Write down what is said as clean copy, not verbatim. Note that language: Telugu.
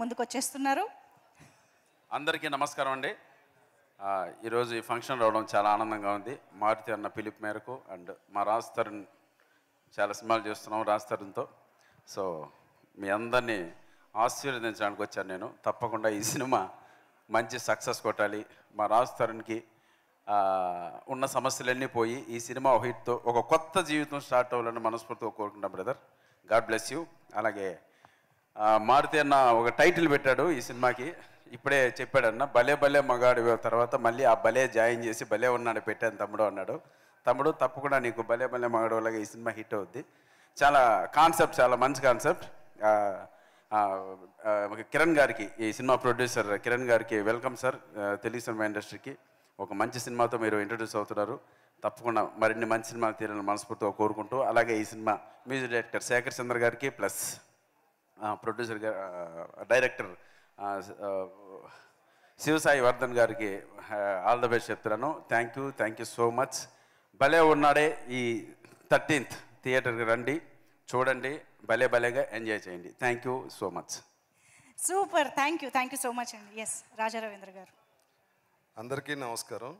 ముందుకు వచ్చేస్తున్నారు. అందరికీ నమస్కారం అండి. ఈరోజు ఈ ఫంక్షన్ రావడం చాలా ఆనందంగా ఉంది. మారుతి అన్న పిలుపు మేరకు అండ్ మా రాజ్ తరుణ్ చాలా సినిమాలు చేస్తున్నాం రాజ్ తరుణ్తో. సో మీ అందరినీ ఆశీర్వదించడానికి వచ్చాను నేను. తప్పకుండా ఈ సినిమా మంచి సక్సెస్ కొట్టాలి. మా రాజ్ తరుణ్కి ఉన్న సమస్యలన్నీ పోయి ఈ సినిమా హిట్తో ఒక కొత్త జీవితం స్టార్ట్ అవ్వాలని మనస్ఫూర్తిగా కోరుకుంటాం బ్రదర్. God bless you. అలాగే మారుతి అన్న ఒక టైటిల్ పెట్టాడు ఈ సినిమాకి. ఇప్పుడే చెప్పాడన్న భలే భలే మగాడు. తర్వాత మళ్ళీ ఆ భలే జాయిన్ చేసి భలే ఉన్నాడు పెట్టాను తమ్ముడు అన్నాడు. తమ్ముడు తప్పకుండా నీకు భలే భలే మగాడు అలాగే ఈ సినిమా హిట్ అవుద్ది. చాలా కాన్సెప్ట్, చాలా మంచి కాన్సెప్ట్. కిరణ్ గారికి, ఈ సినిమా ప్రొడ్యూసర్ కిరణ్ గారికి వెల్కమ్ సార్. తెలుగు సినిమా ఇండస్ట్రీకి ఒక మంచి సినిమాతో మీరు ఇంట్రడ్యూస్ అవుతున్నారు. తప్పకుండా మరిన్ని మంచి సినిమాలు తీరాలని మనస్ఫూర్తిగా కోరుకుంటూ, అలాగే ఈ సినిమా మ్యూజిక్ డైరెక్టర్ శేఖర్ చంద్ర గారికి plus producer director Shivasai Vardhan గారికి ఆల్ ద బెస్ట్ చెప్తున్నాను. Thank you so much. భలే ఉన్నాడే ఈ 13th థియేటర్కి రండి, చూడండి, భలే భలేగా ఎంజాయ్ చేయండి. Thank you so much. Super. Thank you so much అండి. ఎస్ రాజా రవీంద్ర గారు. అందరికీ నమస్కారం.